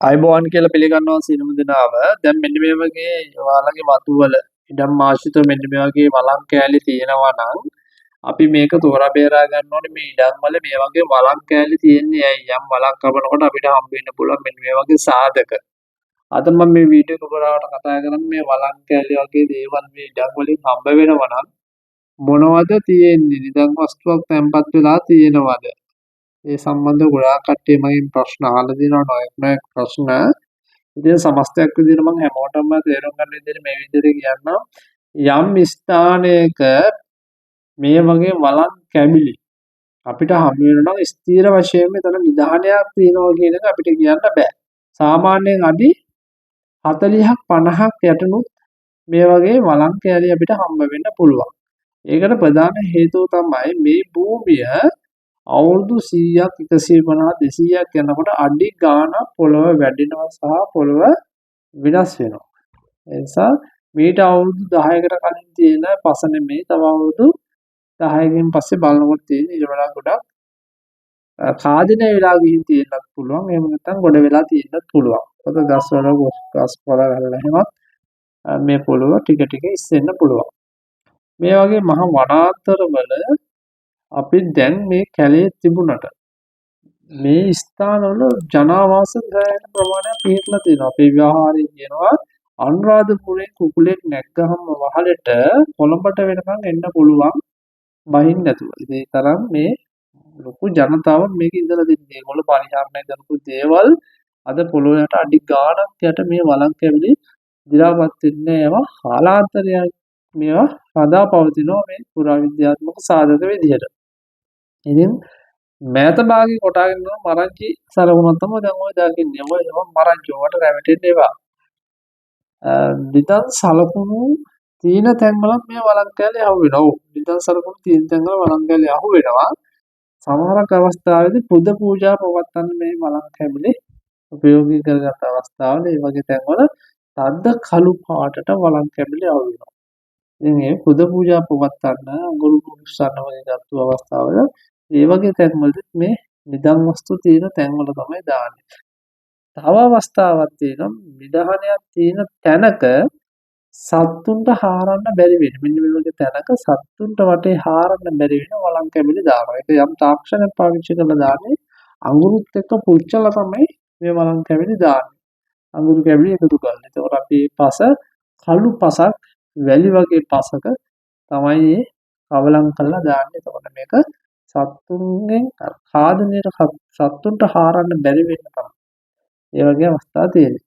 අයිබෝන් කියලා පිළිගන්නවා සියලුම දෙනාව. දැන් මෙන්න මේ වගේ ඔයාලගේ වතුවල ඉඩම් ආශ්‍රිතව මෙන්න මේ වගේ වළං කෑලි තියෙනවා නම් අපි මේක තෝරා බේරා ගන්න ඕනේ මේ ඉඩම් වල මේ වගේ වළං කෑලි තියෙන්නේ ඇයි? යම් වළං කපනකොට අපිට හම්බ වෙන්න පුළුවන් මෙන්න මේ වගේ සාධක. අද මම මේ වීඩියෝ එක පුරාවට කතා කරන්නේ මේ වළං කෑලි වගේ දේවල් මේ ඉඩම් වලින් හම්බ වෙනවා නම් මොනවද තියෙන්නේ? නිදන් වස්තුවක් තැන්පත් වෙලා තියෙනවද? ඒ සම්බන්ධව ගොඩාක් කට්ටිය මගෙන් ප්‍රශ්න අහලා දිනවා නොයෙක් ප්‍රශ්න. ඉතින් සමස්තයක් විදිහට මම හැමෝටම තේරුම් ගන්න විදිහට මේ විදිහට කියන්නම්. යම් ස්ථානයක මේ වගේ වළං කැබිලි අපිට හම් වෙනවා නම් ස්ථීර වශයෙන් මෙතන නිධානයක් තියෙනවා කියන එක අපිට කියන්න බෑ. සාමාන්‍යයෙන් අඩි 40ක් 50ක් යටනුත් මේ වගේ වළං කැලි අපිට හම්බ වෙන්න පුළුවන්. ඒකට ප්‍රධාන හේතුව තමයි මේ භූමිය අවුරුදු 100ක් 150 200ක් යනකොට අඩි ගාණක් පොළව වැඩෙනවා සහ පොළව විනාශ වෙනවා. ඒ නිසා මීට අවුරුදු 10කට කලින් තියෙන පස නෙමෙයි තව අවුරුදු 10කින් පස්සේ බලනකොට තියෙන ඊට වඩා ගොඩක් කාදින වෙලා ගිහින් තියෙන්නත් පුළුවන්. එහෙම නැත්නම් ගොඩ වෙලා තියෙන්නත් පුළුවන්. මොකද ගස්වල ගස් කොළ ගහලා එහෙමත් මේ පොළව ටික ටික ඉස්සෙන්න පුළුවන්. මේ වගේ මහ වනාන්තරවල අපි දැන් මේ කැලේ තිබුණට මේ ස්ථානවල ජනාවාස ගෑන ප්‍රමාණයක් පිහිටලා තියෙනවා. අපේ ව්‍යවහාරයේ කියනවා අනුරාධපුරේ කුකුලෙක් නැග්ගහම වහලෙට කොළඹට වෙනකන් එන්න පුළුවන් බහින්න නැතුව. ඒ තරම් මේ ලොකු ජනතාවක් මේක ඉඳලා තින්නේ. ඒගොල්ලෝ පරිහරණය කරපු දේවල් අද පොළොවට අඩි ගාණක් යට මේ වළං කැවිලි දිලාපත් වෙන්නේ ඒවා කාලාන්තරයක් මේවා සදා පවතිනවා මේ පුරාවිද්‍යාත්මක සාධක විදිහට. ඉතින් මෑත භාගයේ කොටාගෙන යන මරංචි සලකුණක් තමයි දැන් ඔය දකින්නේ. ඔය මරංචි වලට රැවටෙන්න එපා. නිදන් සලකුණු තීන තැන්වල මේ වළං කැලි අහු වෙනවා. ඔව් නිදන් සලකුණු තීන තැන්වල වළං කැලි අහු වෙනවා. සමහරක් අවස්ථාවේදී පුද පූජා පවත්වන්න මේ වළං කැලි උපයෝගී කරගත් අවස්ථාවල ඒ වගේ තැන්වල තද්ද කළු පාටට වළං කැලි අහු වෙනවා. ඉතින් මේ පුද පූජා පවත්වන්න අඟුරු පුරුෂයන් වගේ ගත්තු අවස්ථාවල ඒ වගේ තැන්වලදී මේ නිදන් වස්තු තියෙන තැන්වල තමයි දාන්නේ. තව අවස්ථාවක් තියෙනවා නිදහනයක් තියෙන තැනක සත්තුන්ට හාරන්න බැරි වෙන. මෙන්න මේ වගේ තැනක සත්තුන්ට වටේ හාරන්න බැරි වෙන වළං කැබිලි දානවා. ඒක යම් තාක්ෂණයක් පාවිච්චි කරලා දාන්නේ අඟුරුත් එක්ක පුච්චලා තමයි මේ වළං කැබිලි දාන්නේ. අඟුරු කැබිලි එකතු කරලා. ඒතකොට අපි පස කළු පසක් වැලි වගේ පසක තමයි මේ කවලම් කරලා දාන්නේ. එතකොට මේක සත්තුන්ගෙන් ආදනයට සත්තුන්ට හාරන්න බැරි වෙන්න තමයි. ඒ වගේ අවස්ථා තියෙනවා.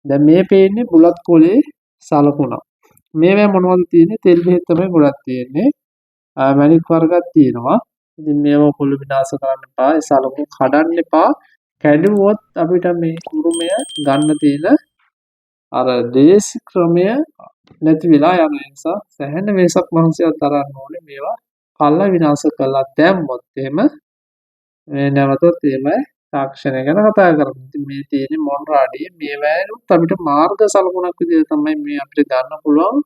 දැන් මේ පේන්නේ බුලත් කොලේ සලකුණක්. මේවා මොනවද තියෙන්නේ? තෙල් බෙහෙත් තමයි ගොඩක් තියෙන්නේ. මැණික් වර්ගයක් තියෙනවා. ඉතින් මේවා පොළු විනාශ කරන්න එපා. ඒ සලකුණු කඩන්න එපා. කැඩුවොත් අපිට මේ උරුමය ගන්න තියෙන අර දේශ ක්‍රමය නැති වෙලා යන නිසා සැහැණ වෙසක් මහන්සියක් තරන්න ඕනේ මේවා කල්ලා විනාශ කළා දැම්මොත් එහෙම මේ නැවතත් එහෙමයි තාක්ෂණය ගැන කතා කරමු. ඉතින් මේ තියෙන්නේ මොන්රාඩියේ මේ වෑනුත් අපිට මාර්ග සලකුණක් විදිහට තමයි මේ අපිට ගන්න පුළුවන්.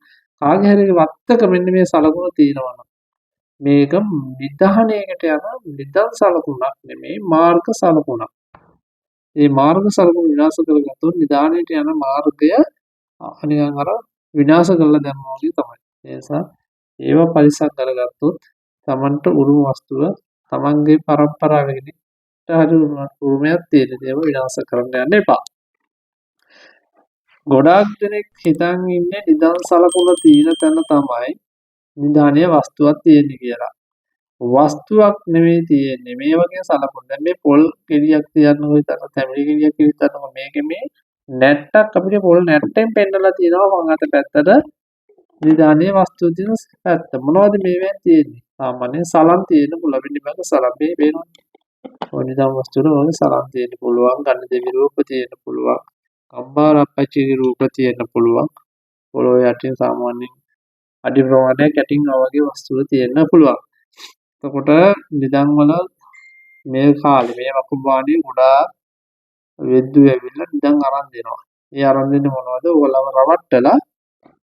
කාගේ හරි වත්තක මෙන්න මේ සලකුණ තියෙනවා නම් මේක නිධානයකට යන නිදන් සලකුණක් නෙමෙයි මාර්ග සලකුණක්. මේ මාර්ග සලකුණ විනාශ කරගත්තොත් නිධානයට යන මාර්ගය නිකන් අර විනාශ කරලා දැම්මා වගේ තමයි. ඒ නිසා ඒව පරිසම් කරගත්තොත් Tamanට උරුම වස්තුව Tamanගේ පරම්පරාවකින් හරි උරුමයක් තියෙන දේවල් විනාශ කරන්න යන්න එපා. ගොඩාක් දෙනෙක් හිතන් ඉන්නේ නිදන් සලකුණ තියෙන තැන තමයි නිධානීය වස්තුවක් තියෙන්නේ කියලා. වස්තුවක් නෙමෙයි තියෙන්නේ මේ වගේ සලකුණු. දැන් මේ පොල් ගෙඩියක් තියන්නකො හිතන්න තැඹිලි ගෙඩියක් හිතන්නකො මේකේ මේ නැට්ටක් අපිට පොල් නැට්ටෙන් පෙන්නලා තියෙනවා වම් අත පැත්තට නිධානීය වස්තුව තියෙන පැත්ත. මොනවද මේවෙන් තියෙන්නේ? සාමාන්‍යයෙන් සලන් තියෙන පුළුවන් පිටිපස්ස සලන් මේ වෙනවා. ඔය නිදන් වස්තුවල වගේ සලන් තියෙන්න පුළුවන්. ගන්න දෙවි රූප තියෙන්න පුළුවන්. අම්බාර අපච්චිගේ රූප තියෙන්න පුළුවන්. පොළොව යටින් සාමාන්‍යයෙන් අඩි ප්‍රමාණයක් යටින් වගේ වස්තුව තියෙන්න පුළුවන්. එතකොට නිදන් වල මේ කාලේ මේ වකුගානේ ගොඩාක් වෙද්දු ඇවිල්ලා නිදන් අරන් දෙනවා. ඒ අරන් දෙන්නේ මොනවද? ඕගොල්ලව රවට්ටලා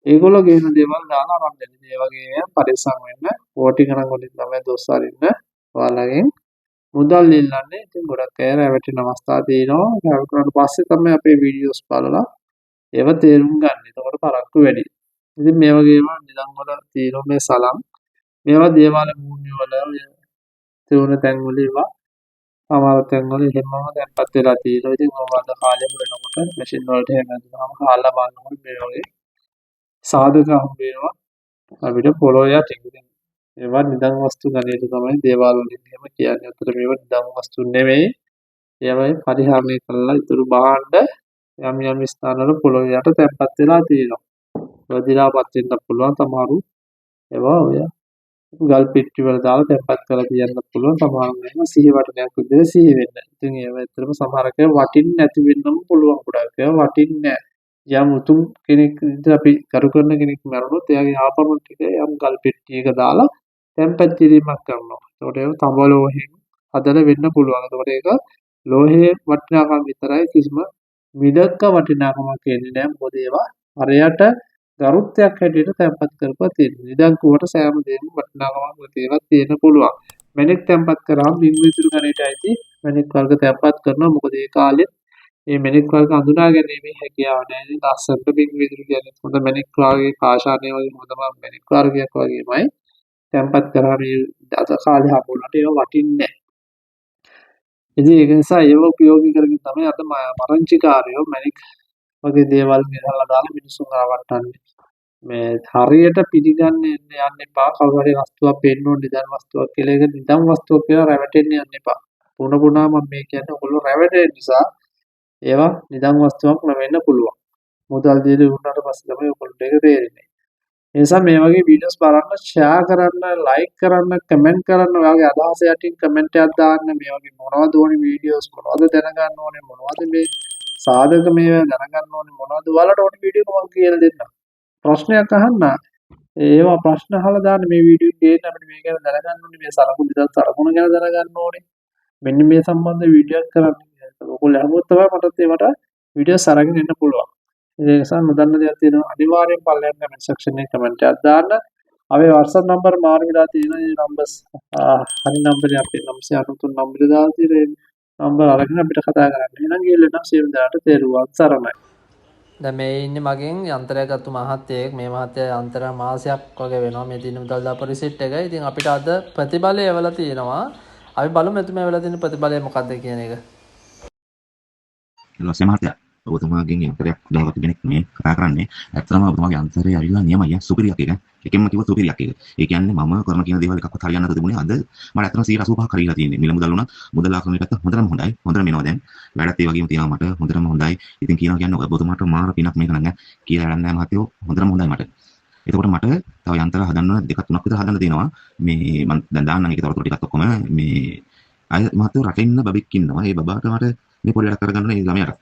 ඒගොල්ලෝ ගේන දේවල් දාලා අරන් දෙන්නේ. ඒ වගේ පරිස්සම් වෙන්න ඕටි ගණන් වලින් තමයි දොස් අරින්න ඔයාලගෙන් මුදල් ඉල්ලන්නේ. ඉතින් ගොඩක් අය රැවටෙන අවස්ථා තියෙනවා. රැවටුණාට පස්සේ තමයි අපේ වීඩියෝස් බලලා ඒව තේරුම් ගන්න. එතකොට පරක්කු වැඩි. ඉතින් මේ වගේම නිදන් වල තියෙනවා මේ සලම්. මේවා දේවාල භූමි වල තියුණු තැන්වල ඒවා සමහර තැන්වල එහෙමම තැන්පත් වෙලා තියෙනවා. ඉතින් ඔය අද කාලේ වෙනකොට මැෂින් වලට එහෙම නැතුනම කාලා බලනකොට මේ වගේ සාධක හම්බ වෙනවා. අපිට පොළොව යටින්. ඉතින් ඒවා නිදන් වස්තු ගණයට තමයි දේවාල වලින් එහෙම කියන්නේ. අතට මේවා නිදන් වස්තු නෙමෙයි. ඒවයි පරිහරණය කරලා ඉතුරු භාණ්ඩ යම් යම් ස්ථානවල පොළොව යට තැන්පත් වෙලා තියෙනවා. වැදිලාපත් වෙන්න පුළුවන් සමහරු ඒවා ඔය ගල් පෙට්ටි වල දාලා තැන්පත් කරලා තියන්න පුළුවන්. සමහරුන් එහෙම සිහි වටනයක් විදිහට සිහි වෙන්න. ඉතින් ඒවා ඇත්තටම සමහරක වටින්නේ නැති වෙන්නම පුළුවන් ගොඩක් ඒවා වටින්නේ නැහැ. යම් උතුම් කෙනෙක් විදිහට අපි කරු කරන කෙනෙක් මරුණොත් එයාගේ ආපරණ ටික යම් ගල් පෙට්ටියක දාලා තැන්පත් කිරීමක් කරනවා. ඒකට ඒක තඹ ලෝහයෙන් හදලා වෙන්න පුළුවන්. ඒකට ඒක ලෝහයේ වටිනාකම විතරයි කිසිම මිලක වටිනාකමක් එන්නේ නැහැ. මොකද ඒවා හරියට ගරුත්වයක් හැටියට තැන්පත් කරපුවා තියෙනවා. නිදන් කුවට සෑම දෙයක්ම වටිනාකමක් තියෙනවා තියෙන්න පුළුවන්. මැණික් තැන්පත් කරාම බිං විදුරු ගණයට අයිති මැණික් වර්ග තැන්පත් කරනවා. මොකද ඒ කාලෙත් මේ මැණික් වර්ග හඳුනා ගැනීමේ හැකියාව නැහැ. ලස්සනට බිං විදුරු කියන්නේ හොඳ මැණික් වර්ගයේ කාෂාණය වගේ හොඳම මැණික් වර්ගයක් වගේමයි. තැන්පත් කරාම මේ අද කාලේ හම්බුනට ඒවා වටින්නේ නැහැ. ඉතින් ඒක නිසා ඒව උපයෝගී කරගෙන තමයි අද මරංචිකාරයෝ මැණික් වගේ දේවල් ගෙනල්ලා දාලා මිනිස්සුන් රවට්ටන්නේ. මේ හරියට පිළිගන්න යන්න එපා. කවුරු හරි වස්තුවක් පෙන්නන නිදන් වස්තුවක් කියලා ඒක නිදන් වස්තුවක් කියලා රැවටෙන්න යන්න එපා. පුන පුනා මම මේ කියන්නේ ඔයගොල්ලෝ රැවටෙන නිසා ඒවා නිදන් වස්තුවක් නොවෙන්න පුළුවන්. මුදල් දීලා උන්නාට පස්සේ තමයි ඔයගොල්ලන්ට ඒක තේරෙන්නේ. ඒ නිසා මේ වගේ වීඩියෝස් බලන්න, ෂෙයා කරන්න, ලයික් කරන්න, කමෙන්ට් කරන්න, ඔයාගේ අදහස යටින් කමෙන්ට් එකක් දාන්න. මේ වගේ මොනවද ඕනේ වීඩියෝස් මොනවද දැනගන්න ඕනේ මොනවද මේ සාධක මේවා දැනගන්න ඕනේ මොනවද ඔයාලට ඕනේ වීඩියෝ මම කියලා දෙන්නම්. ප්‍රශ්නයක් අහන්න. ඒවා ප්‍රශ්න අහලා දාන්න මේ වීඩියෝ එකේ අපිට මේ ගැන දැනගන්න ඕනේ මේ සලකුණු ගැන දැනගන්න ඕනේ. මෙන්න මේ සම්බන්ධ වීඩියෝයක් කරන්න. ඔයගොල්ලෝ අහුවොත් තමයි මටත් ඒවට වීඩියෝස් අරගෙන එන්න පුළුවන්. ඒ නිසා නොදන්න දේවල් තියෙනවා අනිවාර්යෙන් පල්ලෙහාම කමෙන්ට් සෙක්ෂන් එකේ කමෙන්ට් එකක් දාන්න. අපේ WhatsApp නම්බර මාරු වෙලා තියෙනවා. මේ නම්බර්ස් හරි නම්බරේ අපේ 993 නම්බරේ දාලා තියෙන නම්බර අරගෙන අපිට කතා කරන්න. එහෙනම් ගිහලා සියලු දාට තේරුවන් සරණයි. දැන් මේ ඉන්නේ මගෙන් යන්ත්‍රයක් ගත්තු මහත්තයෙක්. මේ මහත්තයා යන්ත්‍ර මාසයක් වගේ වෙනවා මේ දින මුදල් දාපු රිසිට් එක. ඉතින් අපිට අද ප්‍රතිඵලය එවලා තියෙනවා. අපි බලමු එතුමා එවලා තියෙන ප්‍රතිඵලය මොකක්ද කියන එක. ලොස්සේ මහත්තයා ඔබතුමාගෙන් යන්ත්‍රයක් දාගත්ත කෙනෙක් මේ කතා කරන්නේ. ඇත්තටම ඔබතුමාගේ යන්ත්‍රය ඇවිල්ලා නියමයි සුපිරියක් එක. එකෙන්ම කිව්ව සුපිරියක් එක. ඒ කියන්නේ මම කරන කියන දේවල් එකක්වත් හරියන්නේ නැතුව තිබුණේ. අද මට ඇත්තටම 185ක් හරියලා තියෙන්නේ. මිල මුදල් උනත් මුදල් ආක්‍රමණය පැත්ත හොඳටම හොඳයි. හොඳටම එනවා දැන්. වැඩත් ඒ වගේම තියෙනවා මට හොඳටම හොඳයි. ඉතින් කියනවා කියන්නේ ඔබතුමාට මාර පිනක් මේක නං කියලා වැඩක් නැහැ මහත්තයෝ. හොඳටම හොඳයි මට. එතකොට මට තව යන්ත්‍ර හදන්න දෙකක් තුනක් විතර හදන්න තියෙනවා. මේ මම දැන් දාන්නම් ඒකේ තවරතුරු ටිකක් ඔක්කොම මේ අය මහත්තයෝ රටේ ඉන්න බබෙක් ඉන්නවා. ඒ බබාට මට මේ පොඩි වැඩක් කරගන්න ඒ ළමයාට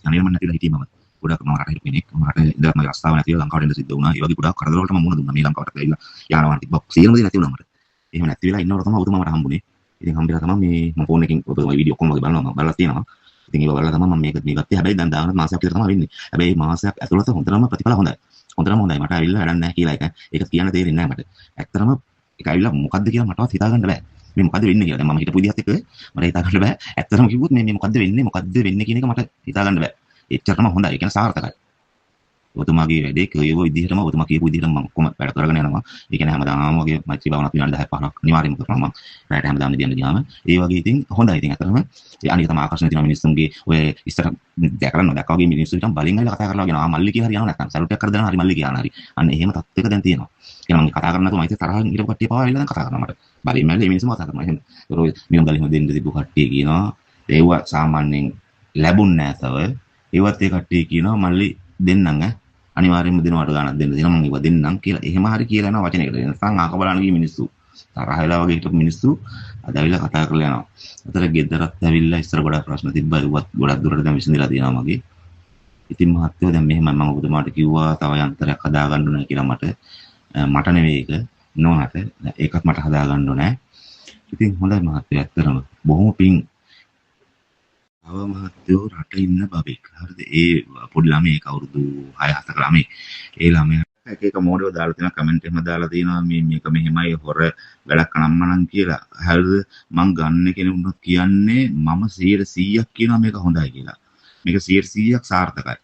අනේ මම නැතිලා හිටියේ මම ගොඩක් මම රට හිටියේ මට ඉඳලා මගේ රස්තාව නැතිව ලංකාවට එන්න සිද්ධ වුණා. ඒ වගේ ගොඩක් කරදර වලට මම මුහුණ දුන්නා. මේ ලංකාවට ඇවිල්ලා යානවා තිබ්බා. සියලුම දේ නැති වුණා මට. එහෙම නැති වෙලා ඉන්නකොට තමයි ඔබතුමා මට හම්බුනේ. ඉතින් හම්බෙලා තමයි මේ මම ෆෝන් එකකින් ඔබතුමාගේ වීඩියෝ ඔක්කොම වගේ බලනවා මම බලලා තියෙනවා. ඉතින් ඒක බලලා තමයි මම මේක ගත්තේ. හැබැයි දැන් දාන මාසයක් විතර තමයි වෙන්නේ. හැබැයි මාසයක් ඇතුළත හොඳටම ප්‍රතිඵල හොඳයි. හොඳටම හොඳයි. මට ඇවිල්ලා වැඩක් නැහැ කියලා ඒක කියන්න තේරෙන්නේ නැහැ මට. ඇත්තටම ඒක ඇවිල්ලා මොකද්ද කියලා මටවත් හිතා ගන්න බෑ. මේ මොකද්ද වෙන්නේ කියලා. දැන් මම හිතපු විදිහත් එක්ක මට හිතා ගන්න බෑ. ඇත්තටම කිව්වොත් මේ මොකද්ද වෙන්නේ කියන එක මට හිතා ගන්න බෑ. එච්චරම හොඳයි. ඒ කියන්නේ සාර්ථකයි. ඔබතුමාගේ වැඩේ කියව විදිහටම ඔබතුමා කියපු විදිහටම මම කොහොම වැඩ කරගෙන යනවා. ඒ කියන්නේ හැමදාම වගේ මෛත්‍රී භාවනාවක් විනාඩි 10ක් 15ක් අනිවාර්යයෙන්ම කරනවා මම. රැට හැමදාම දියන්න ගියාම ඒ වගේ ඉතින් හොඳයි. ඉතින් අතරම ඒ අනික තමයි ආකර්ෂණ තියෙන මිනිස්සුන්ගේ ඔය ඉස්සර දැකලා නොදැක්කා වගේ මිනිස්සු නිකන් බලින් ඇවිල්ලා කතා කරලා කියනවා මල්ලි කියලා හරියනවා නැත්නම් සල්ටයක් කර දෙනවා හරි මල්ලි කියලා හරි. අන්න එහෙම තත්ත්වයක දැන් තියෙනවා. ඒ මම කතා කරන්න නැතුව මයිත් තරහින් ඊට කට්ටිය පාවා ඇවිල්ලා දැන් කතා කරනවා මට. බලින් මල්ලි මේ මිනිස්සු කතා කරනවා. එහෙම. ඒක මියුම් ගලින් දෙන්න තිබු කට්ටිය කියනවා ඒව සාමාන්‍යයෙන් ලැබුන්නේ නැහැ තව. ඒවත් ඒ කට්ටිය කියනවා මල්ලි දෙන්නම් අනිවාර්යයෙන්ම දෙනවට ගානක් දෙන්න දෙනවා මම ඒව දෙන්නම් කියලා. එහෙම හරි කියලා යනවා වචනයකට. නැත්නම් ආක බලන්න ගිය මිනිස්සු තරහ වෙලා වගේ හිටපු මිනිස්සු අද ඇවිල්ලා කතා කරලා යනවා. අතර ගෙදරත් ඇවිල්ලා ඉස්සර ගොඩක් ප්‍රශ්න තිබ්බා. ඒවත් ගොඩක් දුරට දැන් විසඳලා තියෙනවා මගේ. ඉතින් මහත්තයෝ දැන් මෙහෙම මම ඔබතුමාට කිව්වා තව යන්ත්‍රයක් හදා ගන්න ඕනේ කියලා මට නෙවෙයි ඒක නෝනට. ඒකත් මට හදා ගන්න ඕනේ. ඉතින් හොඳයි මහත්තයෝ ඇත්තටම බොහොම පිං තව මහත්තයෝ රට ඉන්න බබෙක්. හරිද? ඒ පොඩි ළමයෙක් අවුරුදු 6-7ක ළමයෙක්. ඒ ළමයාට එක එක මෝඩයෝ දාලා තියෙනවා කමෙන්ට් එහෙම දාලා තියෙනවා මේක මෙහෙමයි හොර වැඩක් අනම්මනම් කියලා. හරිද? මං ගන්න කෙනෙකුට කියන්නේ මම 100%ක් කියනවා මේක හොඳයි කියලා. මේක 100%ක් සාර්ථකයි.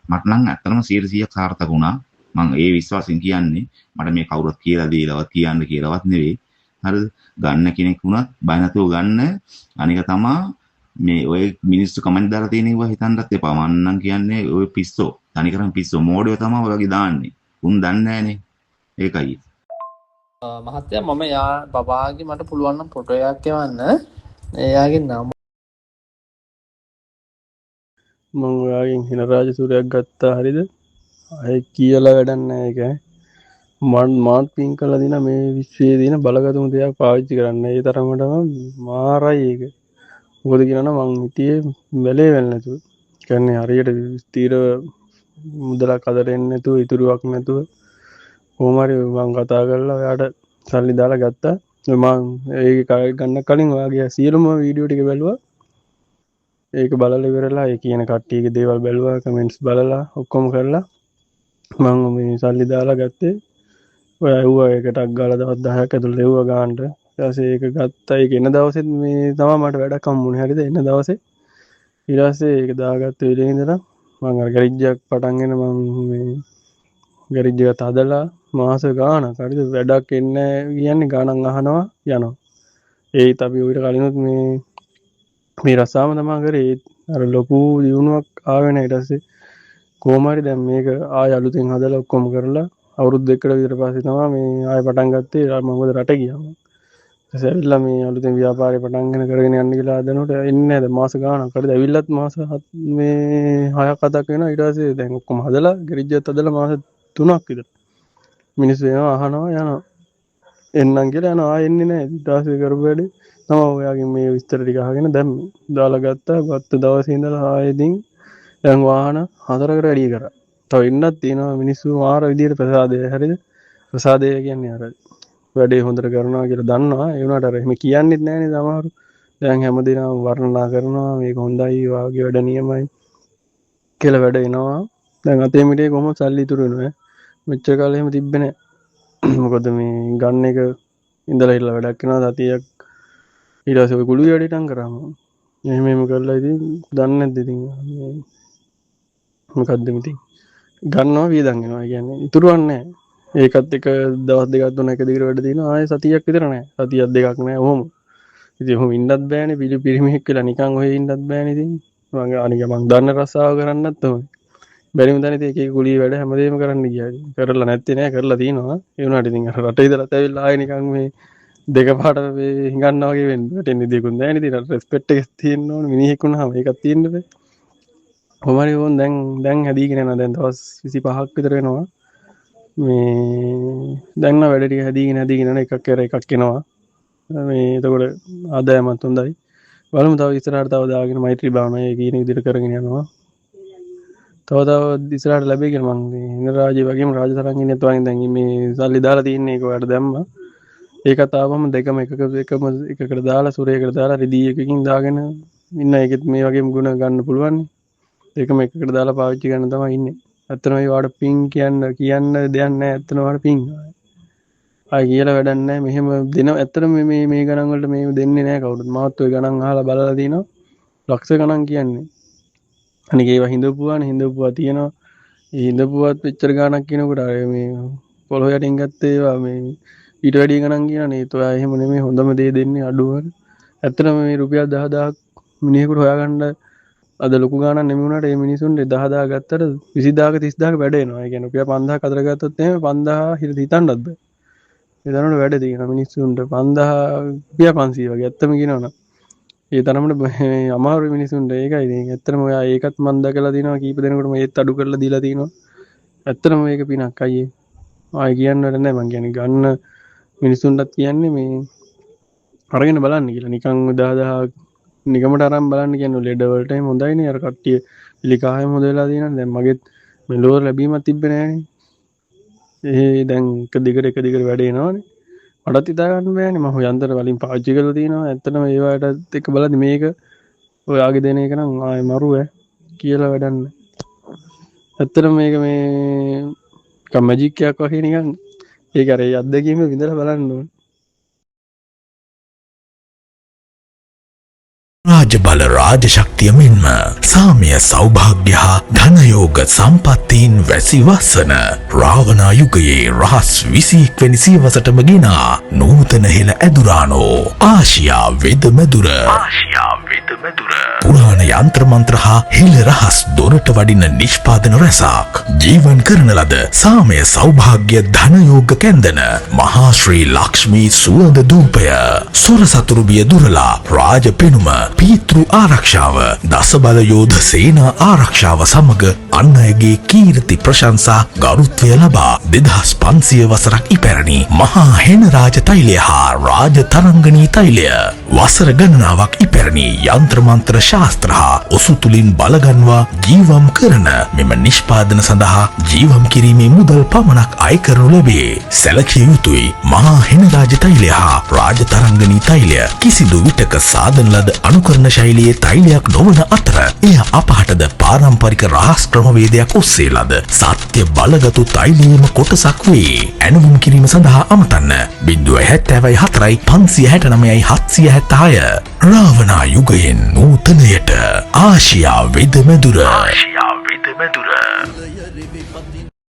මට නම් ඇත්තටම 100%ක් සාර්ථක වුණා. මං ඒ විශ්වාසයෙන් කියන්නේ මට මේ කවුරුත් කියලා දීලවත් කියන්න කියලාවත් නෙවෙයි. හරිද? ගන්න කෙනෙක් වුණත් බය නැතුව ගන්න. අනික තමා මේ ඔය මිනිස්සු කමෙන්ට් දාලා තියෙන ඒවා හිතන්නත් එපා. මං නම් කියන්නේ ඔය පිස්සෝ. තනිකරම පිස්සෝ. මෝඩයෝ තමයි ඔය වගේ දාන්නේ. උන් දන්නේ නැහනේ. ඒකයි. මහත්තයා මම යා බබාගේ මට පුළුවන් නම් ෆොටෝ එකක් එවන්න. එයාගේ නම මං ඔයාගෙන් හින රාජසූරයක් ගත්තා හරිද? අය කියලා වැඩක් නැහැ ඒක. මාත් පින් කළා දින මේ විශ්වයේ දින බලගතුම දෙයක් පාවිච්චි කරන්න. ඒ තරමටම මාරයි ඒක. මොකද කියනවනම් මං හිටියේ බැලේ වෙන්නේ නැතුව. කියන්නේ හරියට ස්ථීර මුදලක් අතට එන්නේ නැතුව ඉතුරුවක් නැතුව කොහොම හරි මං කතා කරලා ඔයාට සල්ලි දාලා ගත්තා. මං ඒක ගන්න කලින් ඔයාගේ සියලුම වීඩියෝ ටික බැලුවා. ඒක බලලා ඉවරලා ඒ කියන කට්ටියගේ දේවල් බැලුවා කමෙන්ට්ස් බලලා ඔක්කොම කරලා මම මේ සල්ලි දාලා ගත්තේ ඔය ඇහුවා ඒකටක් ගාලා දවස් 10ක් ඇතුළත එව්වා ගන්නට ඊට පස්සේ ඒක ගත්තා ඒක එන දවසෙත් මේ තමයි මට වැඩක් හම්බුනේ හරිද එන දවසේ ඊට පස්සේ ඒක දාගත්ත වෙලේ ඉඳලා මම අර ගරිජ්ජක් පටන් ගෙන මම මේ ගරිජ් එක හදලා මාස ගාණක් හරිද වැඩක් එන්නේ කියන්නේ ගාණක් අහනවා යනවා ඒත් අපි ඌට කලිනුත් මේ රස්සාව තමයි කරේ අර ලොකු දියුණුවක් ආවේ නැහැ ඊට පස්සේ කොහොම හරි දැන් මේක ආය අලුතෙන් හදලා ඔක්කොම කරලා අවුරුදු දෙකකට විතර පස්සේ තමයි මේ ආය පටන් ගත්තේ මම මොකද රට ගියාම ඊටසේ ඇවිල්ලා මේ අලුතෙන් ව්‍යාපාරේ පටන් ගෙන කරගෙන යන්න කියලා හදනකොට එන්නේ නැහැ දැන් මාස ගාණක් හරිද ඇවිල්ලත් මාස මේ 6ක් 7ක් වෙනවා ඊට පස්සේ දැන් ඔක්කොම හදලා ගරිජ්ජත් හදලා මාස 3ක් විතර මිනිස්සු එනවා අහනවා යනවා එන්නම් කියලා යනවා ආයෙ එන්නේ නැහැ ඊට පස්සේ කරපු වැඩේ තමයි ඔයාගෙන් මේ විස්තර ටික අහගෙන දැම්මේ දාලා ගත්ත දවසේ ඉඳලා ආයෙදින් දැන් වාහන 4කට වැඩි කරා. තව ඉන්නත් තියෙනවා මිනිස්සු මාර විදියට ප්‍රසාදය හරිද? ප්‍රසාදය කියන්නේ අර වැඩේ හොඳට කරනවා කියලා දන්නවා. ඒ වුණාට අර එහෙම කියන්නෙත් නැහනේ සමහරු. දැන් හැමදේම වර්ණනා කරනවා මේක හොඳයි වාගේ වැඩ නියමයි කියලා වැඩ එනවා. දැන් අතේ මිටේ කොහොමද සල්ලි ඉතුරු වෙනවද? මෙච්චර කාලෙ එහෙම තිබ්බේ නැහැ. මොකද මේ ගන්න එක ඉඳලා ඉල්ල වැඩක් වෙනවා සතියක් ඊට පස්සේ ඔය කුළුයි වැඩේටම් කරාම එහෙම කරලා ඉතින් දන්නේ නැද්ද ඉතින් මොකද්ද ඉතින් ගන්නවා වියදම් වෙනවා කියන්නේ ඉතුරුවන්නේ නැහැ ඒකත් එක දවස් දෙකක් තුනක් එක දිගට වැඩ දිනවා ආයේ සතියක් විතර නැහැ සතියක් දෙකක් නැහැ ඔහොම ඉතින් ඔහොම ඉන්නත් බෑනේ පිරිමිහෙක් කියලා නිකන් ඔහෙ ඉන්නත් බෑනේ ඉතින් මම අනික මං දන්න රස්සාව කරන්නත් ඕනේ බැරිම තැන ඉතින් එක එක කුලිය වැඩ හැමදේම කරන්න ගියා කරලා නැත්තේ නෑ කරලා තිනවා ඒ වුණාට ඉතින් අර රට ඉදලත් ඇවිල්ලා ආයේ නිකන් මේ දෙක පාට මේ හිඟන්නා වගේ වෙන්න වැටෙන්නේ දෙකුත් නැහැ නේද ඉතින් රෙස්පෙක්ට් එකක් තියෙන්න ඕනේ මිනිහෙක් වුණාම ඒකක් තියෙන්න බෑ කොහමරි වොන් දැන් හැදීගෙන යනවා දැන් දවස් 25ක් විතර වෙනවා මේ දැන් නම් වැඩ ටික හැදීගෙන යන එකක් කර එකක් එනවා මේ එතකොට ආදායමත් හොඳයි බලමු තව ඉස්සරහට තව දාගෙන මෛත්‍රී භාවනාව ඒ කියන විදිහට කරගෙන යනවා තව ඉස්සරහට ලැබෙයි කියලා මම ඉන්න රාජ්‍ය වගේම රාජතරංග ඉන්නේ තුවාගෙන දැන් මේ සල්ලි දාලා තින්නේ ඒක ඔයාලට දැම්මා ඒකත් ආවම දෙකම එකකට දාලා සුරේකට දාලා රිදී එකකින් දාගෙන ඉන්න ඒකෙත් මේ වගේම ගුණ ගන්න පුළුවන් ඒකම එකකට දාලා පාවිච්චි කරන තමයි ඉන්නේ ඇත්තටම මේ වාඩ පින් කියන්න දෙයක් නැහැ ඇත්තටම වාඩ පින් ආයි කියලා වැඩක් නැහැ මෙහෙම දෙන ඇත්තටම මේ ගණන් වලට මේ දෙන්නේ නැහැ කවුරුත් මාත් ඔය ගණන් අහලා බලලා දිනවා ලක්ෂ ගණන් කියන්නේ අනික ඒවා හිඳපුවා තියෙනවා ඒ හිඳපුවත් එච්චර ගණක් කියනකොට අර මේ පොළොව යටින් ගත්ත ඒවා මේ ඊට වැඩි ගණන් කියනනේ ඒත් ඔයා එහෙම නෙමෙයි හොඳම දේ දෙන්නේ අඩුවන ඇත්තටම මේ රුපියල් 10000ක් මිනිහෙකුට හොයාගන්න අද ලොකු ගාණක් නෙමෙයි වුණාට මේ මිනිසුන්ට 10000 ගත්තට 20000ක 30000ක වැඩ එනවා. ඒ කියන්නේ රුපියල් 5000ක අතර ගත්තොත් එහෙම 5000 හිතන්නත් බෑ. ඒ තරමට වැඩ තියෙනවා මිනිස්සුන්ට 5000 රුපියල් 500 වගේ ඇත්තම කියනවනම්. ඒ තරමට අමාරු මිනිස්සුන්ට ඒකයි ඉතින් ඇත්තටම ඔයා ඒකත් මම දැකලා තිනවා කීප දෙනෙකුටම ඒත් අඩු කරලා දීලා තිනවා. ඇත්තටම මේක පිනක් අයියේ. ආයෙ කියන්න වැඩ නැහැ මං කියන්නේ ගන්න මිනිස්සුන්ටත් කියන්නේ මේ අරගෙන බලන්න කියලා නිකන් 10000 නිකමට අරන් බලන්න කියන්නේ ලෙඩ වලට එහෙම හොඳයිනේ අර කට්ටිය පිළිකාවෙම හොද වෙලා තියෙනවා දැන් මගෙත් මේ ලෝවර් ලැබීමක් තිබ්බේ නෑනේ ඒ දැන් එක දිගට වැඩ එනවනේ මටත් හිතා ගන්න බෑනේ මම යන්තර වලින් පාවිච්චි කරලා තියෙනවා ඇත්තටම ඒ වලට එක බලද්දි මේක ඔයාගේ දෙන එක නම් ආයෙ මරු ඈ කියලා වැඩක් නෑ ඇත්තටම මේක මේ නිකන් මැජික් එකක් වගේ නිකන් ඒක අර ඒ අත්දැකීම විඳලා බලන්න ඕන. රාජබල රාජශක්තිය මෙන්ම සාමය සෞභාග්‍ය හා ධනයෝග සම්පත්තීන් වැසි වසන රාවණා යුගයේ රහස් 21 වැනි සියවසටම ගෙනා නූතන හෙළ ඇදුරානෝ ආසියා වෙද මැදුර පුරාණ යන්ත්‍ර මන්ත්‍ර හා හෙළ රහස් දොරට වඩින නිෂ්පාදන රැසක් ජීවන් කරන ලද සාමය සෞභාග්‍ය ධනයෝග කැන්දන මහා ශ්‍රී ලක්ෂ්මී සුවඳ දූපය සොර සතුරු බිය දුරලා රාජ පෙනුම පීතෘ ආරක්ෂාව දසබල යෝධ සේනා ආරක්ෂාව සමග අන් අයගේ කීර්ති ප්‍රශංසා ගරුත්වය ලබා 2500 වසරක් ඉපැරණි මහා හෙන රාජ තෛලය හා රාජ තරංගනී තෛලය වසර ගණනාවක් ඉපැරණි යන්ත්‍ර මන්ත්‍ර ශාස්ත්‍ර හා ඔසු තුලින් බලගන්වා ජීවම් කරන මෙම නිෂ්පාදන සඳහා ජීවම් කිරීමේ මුදල් පමණක් අය කරනු ලැබේ. සැලකිය යුතුයි මහා හෙන රාජ තෛලය හා රාජ තරංගනී තෛලය කිසිදු විටක සාදන ලද අනුකරණ ශෛලියේ තෛලයක් නොවන අතර එය අපහටද පාරම්පරික රහස් ක්‍රමවේදයක් ඔස්සේ ලද සත්‍ය බලගතු තෛලයේම කොටසක් වේ. ඇනවුම් කිරීම සඳහා අමතන්න 074 569 776 රාවණා යුගයෙන් නූතනයට ආසියා වෙද මැදුර